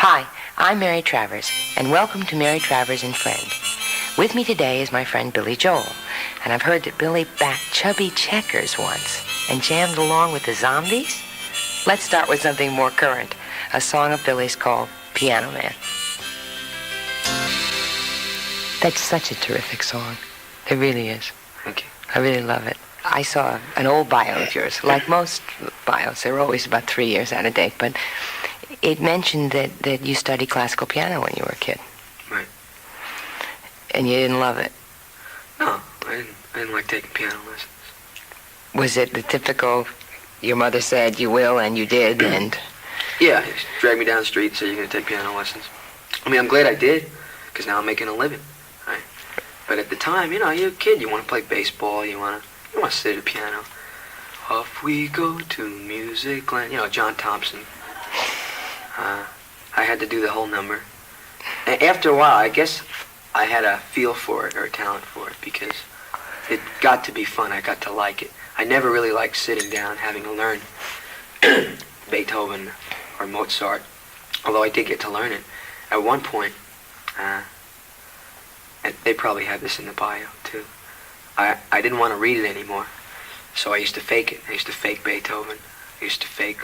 Hi, I'm Mary Travers, and welcome to Mary Travers and Friend. With me today is my friend Billy Joel, and I've heard that Billy backed Chubby Checkers once and jammed along with the Zombies. Let's start with something more current, a song of Billy's called Piano Man. That's such a terrific song. It really is. Thank you. I really love it. I saw an old bio of yours. Like most bios, they were always about 3 years out of date, but it mentioned that you studied classical piano when you were a kid. Right. And you didn't love it. No, I didn't like taking piano lessons. Was it the typical, your mother said you will and you did, and... Yeah, she dragged me down the street and said you're going to take piano lessons. I mean, I'm glad I did, because now I'm making a living, right? But at the time, you're a kid, you want to play baseball, you want to sit at the piano. Off we go to music land, John Thompson. I had to do the whole number. And after a while, I guess I had a feel for it or a talent for it because it got to be fun. I got to like it. I never really liked sitting down having to learn Beethoven or Mozart, although I did get to learn it. At one point, and they probably have this in the bio too, I didn't want to read it anymore, so I used to fake it. I used to fake Beethoven. I used to fake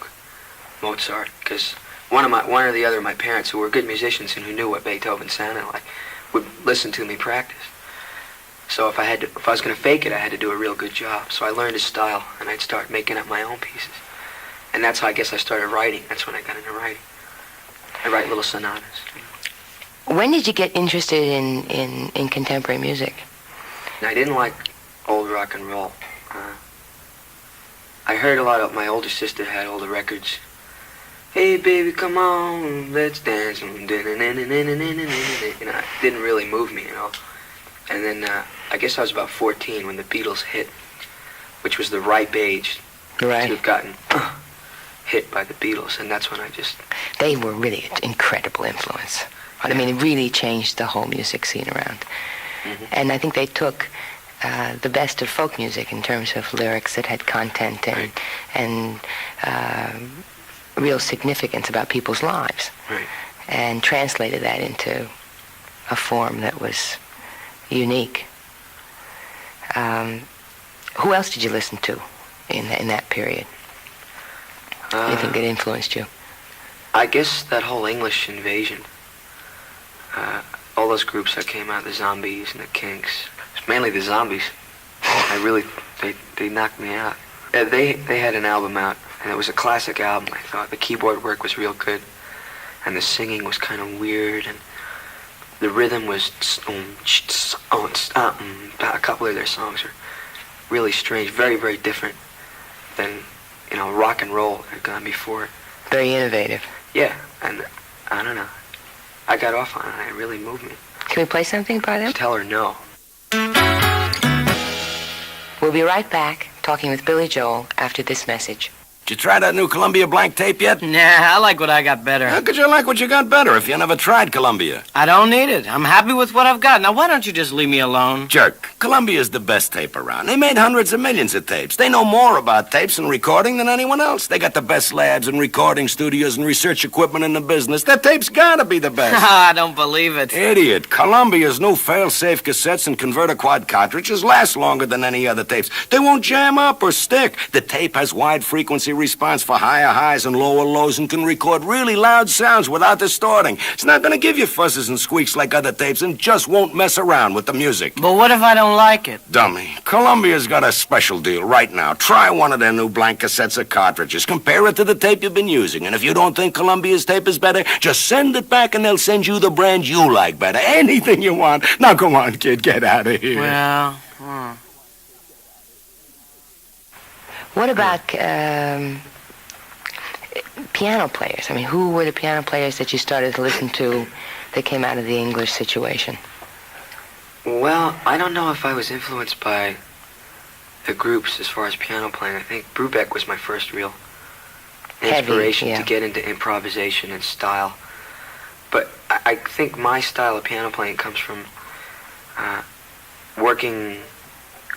Mozart because one or the other of my parents, who were good musicians and who knew what Beethoven sounded like, would listen to me practice. So if I was going to fake it, I had to do a real good job. So I learned his style, and I'd start making up my own pieces. And that's how I guess I started writing. That's when I got into writing. I write little sonatas. When did you get interested in contemporary music? I didn't like old rock and roll. I heard a lot of, my older sister had all the records. Hey baby, come on, let's dance. It didn't really move me, And then I guess I was about 14 when the Beatles hit, which was the ripe age to have gotten hit by the Beatles, and that's when I just... They were really an incredible influence. I mean, it really changed the whole music scene around. Mm-hmm. And I think they took the best of folk music in terms of lyrics that had content and real significance about people's lives, and translated that into a form that was unique. Who else did you listen to in that period? You think that influenced you? I guess that whole English invasion, all those groups that came out, the Zombies and the Kinks, mainly the Zombies. They knocked me out. They had an album out, and it was a classic album, I thought. The keyboard work was real good, and the singing was kind of weird, and the rhythm was... A couple of their songs are really strange, very, very different than, rock and roll had gone before it. Very innovative. Yeah, and I don't know. I got off on it, and it really moved me. Can we play something by them? Tell her no. We'll be right back talking with Billy Joel after this message. Did you try that new Columbia blank tape yet? Nah, I like what I got better. How could you like what you got better if you never tried Columbia? I don't need it. I'm happy with what I've got. Now, why don't you just leave me alone? Jerk. Columbia's the best tape around. They made hundreds of millions of tapes. They know more about tapes and recording than anyone else. They got the best labs and recording studios and research equipment in the business. That tape's gotta be the best. I don't believe it. Idiot. Columbia's new fail-safe cassettes and converter quad cartridges last longer than any other tapes. They won't jam up or stick. The tape has wide frequency response for higher highs and lower lows and can record really loud sounds without distorting. It's not going to give you fuzzes and squeaks like other tapes and just won't mess around with the music. But what if I don't like it? Dummy. Columbia's got a special deal right now. Try one of their new blank cassettes or cartridges. Compare it to the tape you've been using. And if you don't think Columbia's tape is better, just send it back and they'll send you the brand you like better. Anything you want. Now, come on, kid. Get out of here. Well, What about piano players? I mean, who were the piano players that you started to listen to that came out of the English situation? Well, I don't know if I was influenced by the groups as far as piano playing. I think Brubeck was my first real inspiration to get into improvisation and style. But I think my style of piano playing comes from working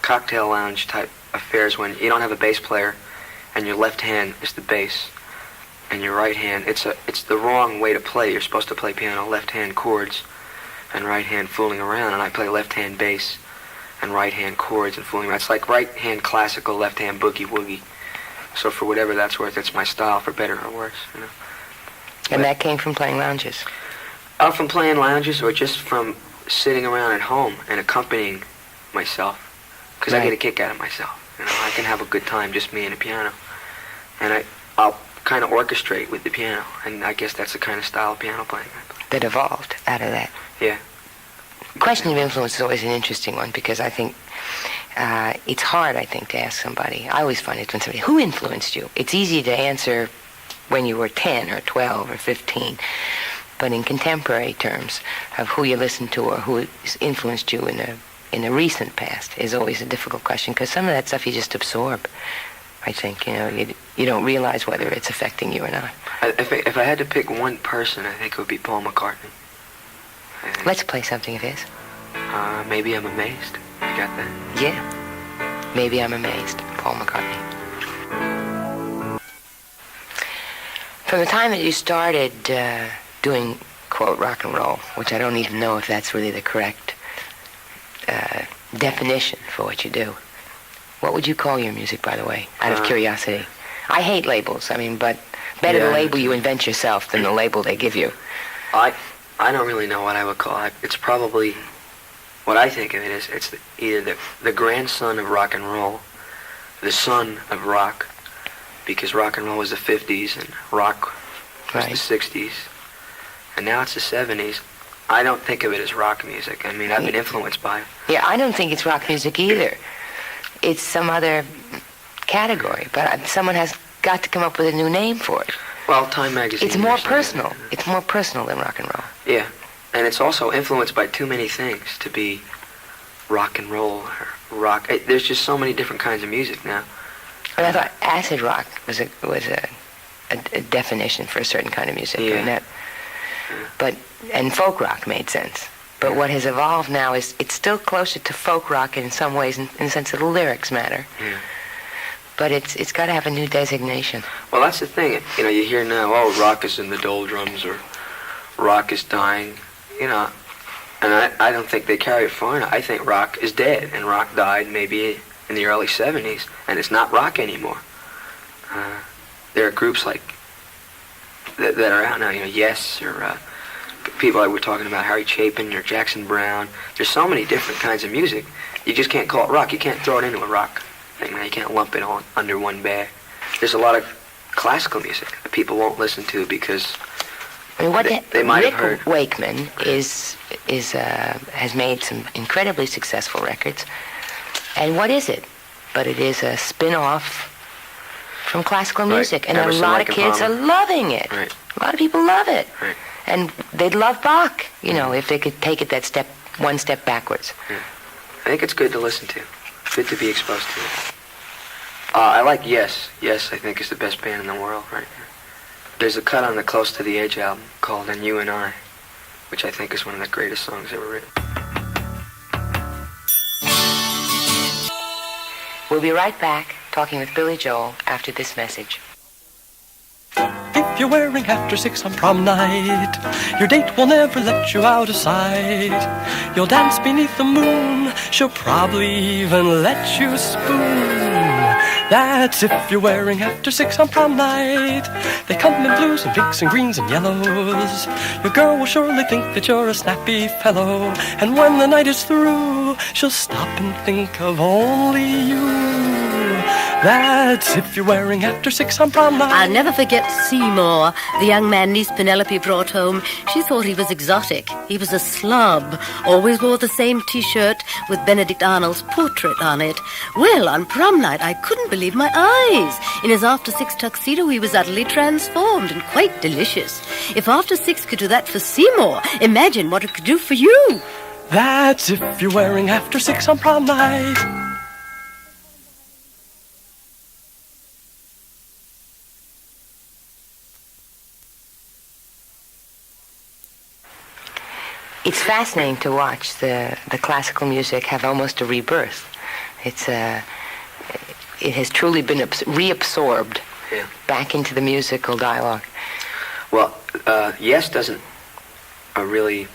cocktail lounge type affairs when you don't have a bass player and your left hand is the bass. and your right hand, it's the wrong way to play. You're supposed to play piano left hand chords and right hand fooling around, and I play left hand bass and right hand chords and fooling around. It's like right hand classical, left hand boogie woogie. So for whatever that's worth, it's my style, for better or worse, you know. And that came from playing lounges? From playing lounges, or just from sitting around at home and accompanying myself, because I get a kick out of myself. You know, I can have a good time, just me and a piano, and I'll kind of orchestrate with the piano, and I guess that's the kind of style of piano playing that evolved out of that. Yeah. The question of influence is always an interesting one, because I think it's hard, I think, to ask somebody. I always find it when somebody, who influenced you? It's easy to answer when you were 10 or 12 or 15. But in contemporary terms of who you listen to or who influenced you in the recent past is always a difficult question, because some of that stuff you just absorb. I think, you know, you don't realize whether it's affecting you or not. If I had to pick one person, I think it would be Paul McCartney. Let's play something of his. Maybe I'm Amazed. You got that? Yeah. Maybe I'm Amazed. Paul McCartney. From the time that you started doing, quote, rock and roll, which I don't even know if that's really the correct definition for what you do. What would you call your music, by the way, out of curiosity? I hate labels, but better the label you invent yourself than the label they give you. I don't really know what I would call it. It's probably, what I think of it is, it's either the grandson of rock and roll, the son of rock, because rock and roll was the 50s and rock was the 60s, and now it's the 70s. I don't think of it as rock music. I've been influenced by it. Yeah, I don't think it's rock music either. It's some other category, but someone has got to come up with a new name for it. Well, Time Magazine. It's more personal. It's more personal than rock and roll. Yeah, and it's also influenced by too many things to be rock and roll or rock. There's just so many different kinds of music now. And I thought acid rock was a definition for a certain kind of music. Yeah. And folk rock made sense. But what has evolved now is it's still closer to folk rock in some ways, in the sense that the lyrics matter. Yeah. But it's got to have a new designation. Well, that's the thing. You hear now, rock is in the doldrums, or rock is dying. And I don't think they carry it far enough. I think rock is dead, and rock died maybe in the early 70s, and it's not rock anymore. There are groups like that are out now, Yes, or people like we're talking about, Harry Chapin or Jackson Brown. There's so many different kinds of music. You just can't call it rock. You can't throw it into a rock thing. You can't lump it all under one bag. There's a lot of classical music that people won't listen to because they might have heard. Rick Wakeman has made some incredibly successful records. And what is it? But it is a spin-off from classical music. And Emerson, a lot Lake of and kids Palmer. are loving it. Right. A lot of people love it. Right. And they'd love Bach, if they could take it one step backwards. Yeah. I think it's good to listen to. Good to be exposed to it. I like Yes. Yes, I think is the best band in the world right now. There's a cut on the Close to the Edge album called And You and I, which I think is one of the greatest songs ever written. We'll be right back talking with Billy Joel after this message. If you're wearing after 6 on prom night, your date will never let you out of sight. You'll dance beneath the moon, she'll probably even let you spoon. That's if you're wearing after 6 on prom night. They come in blues and pinks and greens and yellows. Your girl will surely think that you're a snappy fellow. And when the night is through, she'll stop and think of only you. That's if you're wearing after 6 on prom night. I'll never forget Seymour, the young man niece Penelope brought home. She thought he was exotic. He was a slob. Always wore the same T-shirt with Benedict Arnold's portrait on it. Well, on prom night, I couldn't believe my eyes. In his after 6 tuxedo, he was utterly transformed and quite delicious. If after 6 could do that for Seymour, imagine what it could do for you. That's if you're wearing after 6 on prom night. It's fascinating to watch the classical music have almost a rebirth. It has truly been reabsorbed Yeah. back into the musical dialogue. Well, Yes doesn't really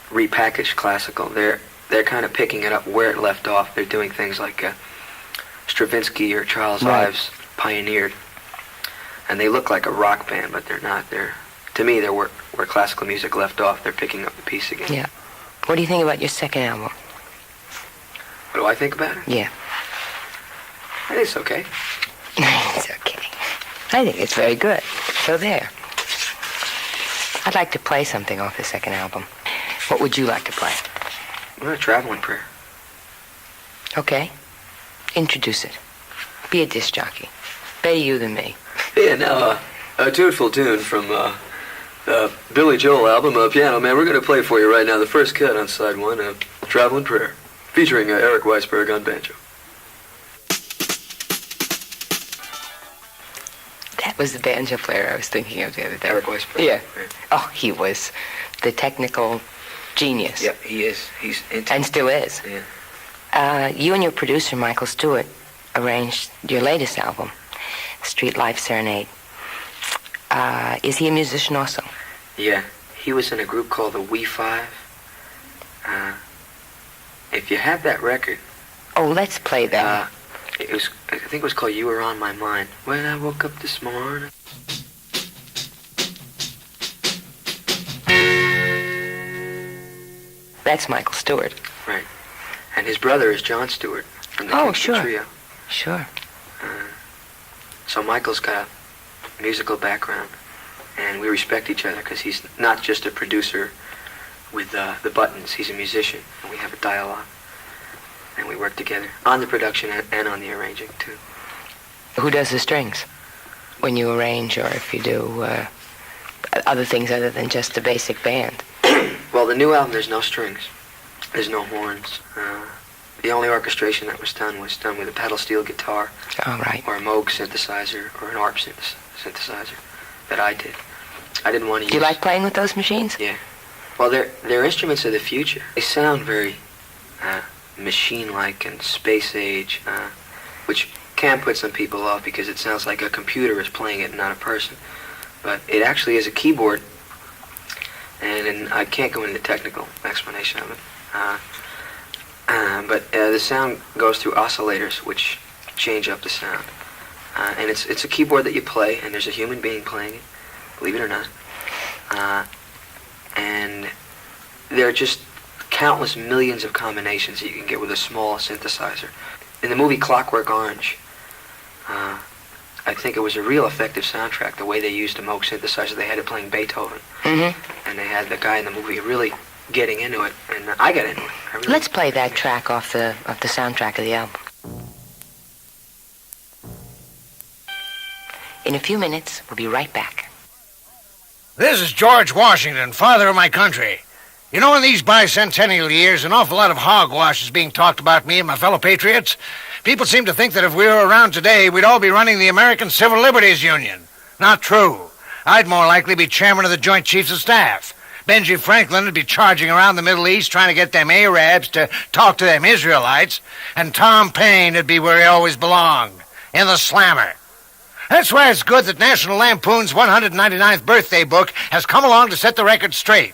repackage classical. They're kind of picking it up where it left off. They're doing things like Stravinsky or Charles Right. Ives pioneered, and they look like a rock band, but they're not. To me, they're where classical music left off. They're picking up the piece again. Yeah. What do you think about your second album? What do I think about it? Yeah. I think it's okay. It's okay. I think it's very good. So there. I'd like to play something off the second album. What would you like to play? Well, Traveling Prayer. Okay. Introduce it. Be a disc jockey. Better you than me. Yeah, now, a tuneful tune from Billy Joel album, Piano Man. We're going to play for you right now the first cut on side one of Traveling Prayer, featuring Eric Weisberg on banjo. That was the banjo player I was thinking of the other day. Eric Weisberg. Yeah. Oh, he was the technical genius. Yep, he is. He's into And still is. Yeah. You and your producer, Michael Stewart, arranged your latest album, Streetlife Serenade. Is he a musician also? Yeah, he was in a group called the We Five. If you have that record, Oh, let's play that. I think it was called You Were On My Mind. When I woke up this morning. That's Michael Stewart. Right. And his brother is John Stewart from the Oh, Kingston sure. Trio. Sure. So Michael's got a musical background, and we respect each other because he's not just a producer with the buttons. He's a musician, and we have a dialogue, and we work together on the production and on the arranging too. Who does the strings when you arrange, or if you do other things other than just the basic band? Well, the new album, there's no strings. There's no horns. The only orchestration that was done with a pedal steel guitar All right. or a Moog synthesizer or an ARP synthesizer that I did. I didn't want to use... Do you like playing with those machines? Yeah. Well, they're instruments of the future. They sound very machine-like and space-age, which can put some people off because it sounds like a computer is playing it and not a person. But it actually is a keyboard, and I can't go into the technical explanation of it. But the sound goes through oscillators, which change up the sound. And it's a keyboard that you play, and there's a human being playing it, believe it or not. And there are just countless millions of combinations that you can get with a small synthesizer. In the movie Clockwork Orange, I think it was a real effective soundtrack, the way they used a Moog synthesizer. They had it playing Beethoven. Mm-hmm. And they had the guy in the movie really getting into it, and I got into it. Let's play that track off the soundtrack of the album. In a few minutes, we'll be right back. This is George Washington, father of my country. You know, in these bicentennial years, an awful lot of hogwash is being talked about me and my fellow patriots. People seem to think that if we were around today, we'd all be running the American Civil Liberties Union. Not true. I'd more likely be chairman of the Joint Chiefs of Staff. Benji Franklin would be charging around the Middle East trying to get them Arabs to talk to them Israelites. And Tom Paine would be where he always belonged, in the slammer. That's why it's good that National Lampoon's 199th birthday book has come along to set the record straight.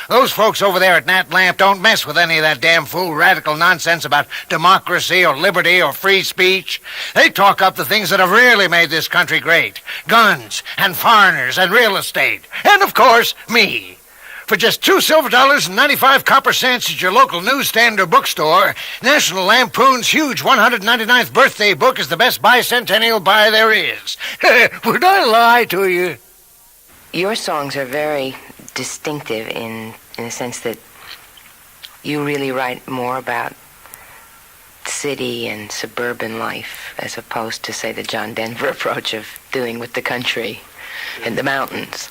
Those folks over there at Nat Lamp don't mess with any of that damn fool radical nonsense about democracy or liberty or free speech. They talk up the things that have really made this country great. Guns and foreigners and real estate. And, of course, me. For just $2 silver and 95 copper cents at your local newsstand or bookstore, National Lampoon's huge 199th birthday book is the best bicentennial buy there is. Would I lie to you? Your songs are very distinctive in the sense that you really write more about city and suburban life as opposed to, say, the John Denver approach of dealing with the country and the mountains.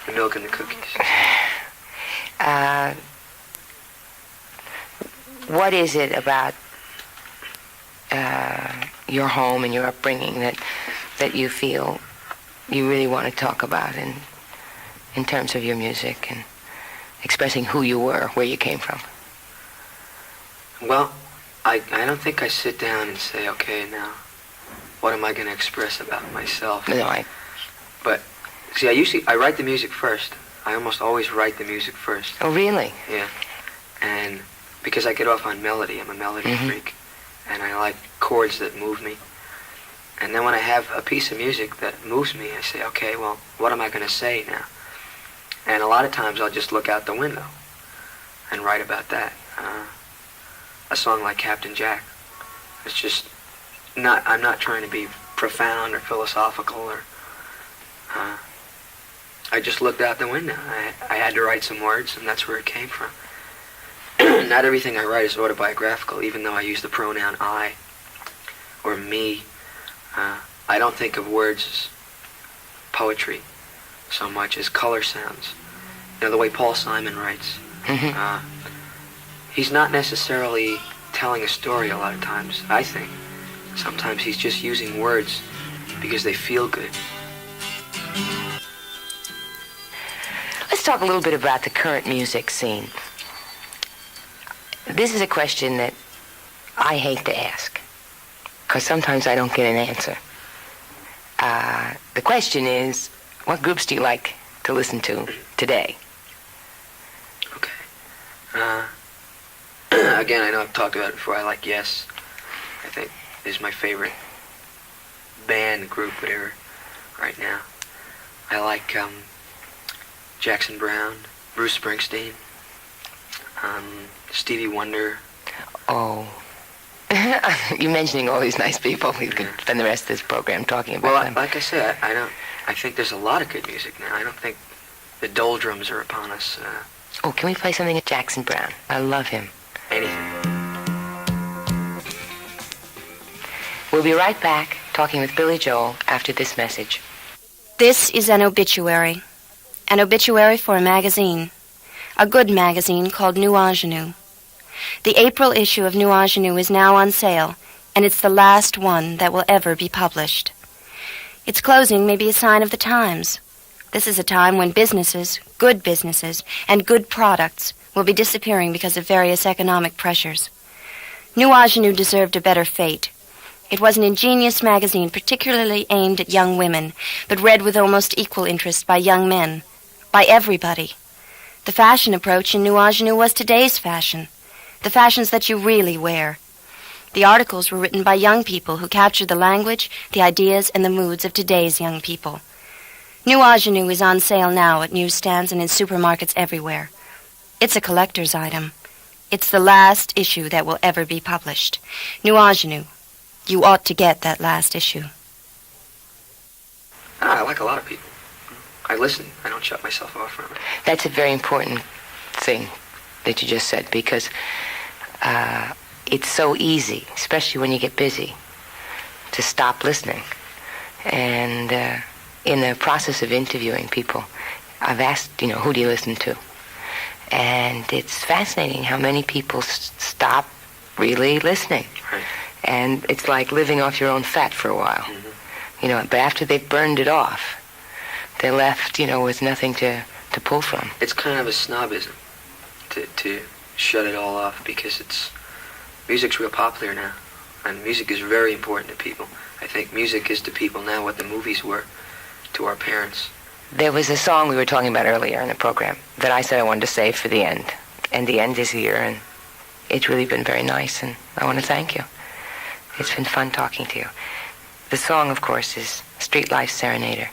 The milk and the cookies. What is it about your home and your upbringing that you feel you really want to talk about in terms of your music and expressing who you were, where you came from? Well, I don't think I sit down and say, okay, now, what am I going to express about myself? No, But, see, I write the music first. I almost always write the music first. oh, really? Yeah. And because I get off on melody, I'm a melody freak. And I like chords that move me. And then when I have a piece of music that moves me, I say, okay, well, what am I going to say now? And a lot of times I'll just look out the window and write about that. A song like Captain Jack. It's just I'm not trying to be profound or philosophical or, I just looked out the window. I had to write some words, and that's where it came from. Not everything I write is autobiographical, even though I use the pronoun I or me. I don't think of words as poetry so much as color sounds. You know, the way Paul Simon writes. He's not necessarily telling a story a lot of times, I think. Sometimes he's just using words because they feel good. Let's talk a little bit about the current music scene. This is a question that I hate to ask, because sometimes I don't get an answer. The question is, what groups do you like to listen to today? Okay. Again, I know I've talked about it before. I like Yes. I think is my favorite band, group, whatever, right now. I like Jackson Browne, Bruce Springsteen, Stevie Wonder. Oh. You're mentioning all these nice people. We could spend the rest of this program talking about them. Like I said, I think there's a lot of good music now. I don't think the doldrums are upon us. Oh, can we play something at Jackson Browne? I love him. Anything. We'll be right back talking with Billy Joel after this message. This is an obituary for a magazine, a good magazine called New Ingenue. The April issue of New Ingenue is now on sale, and it's the last one that will ever be published. Its closing may be a sign of the times. This is a time when businesses, and good products will be disappearing because of various economic pressures. New Ingenue deserved a better fate. It was an ingenious magazine particularly aimed at young women, but read with almost equal interest by young men, by everybody. The fashion approach in New Ingenue was today's fashion, the fashions that you really wear. The articles were written by young people who captured the language, the ideas, and the moods of today's young people. New Ingenue is on sale now at newsstands and in supermarkets everywhere. It's a collector's item. It's the last issue that will ever be published. New Ingenue. You ought to get that last issue. I like a lot of people. I listen. I don't shut myself off from it. That's a very important thing that you just said, because it's so easy, especially when you get busy, to stop listening. And in the process of interviewing people, I've asked, who do you listen to? And it's fascinating how many people stop really listening. Right. And it's like living off your own fat for a while. But after they've burned it off, they're left, with nothing to pull from. It's kind of a snobism to shut it all off, because music's real popular now, and music is very important to people. I think music is to people now what the movies were to our parents. There was a song we were talking about earlier in the program that I said I wanted to save for the end. And the end is here, and it's really been very nice, and I want to thank you. It's been fun talking to you. The song, of course, is Streetlife Serenade.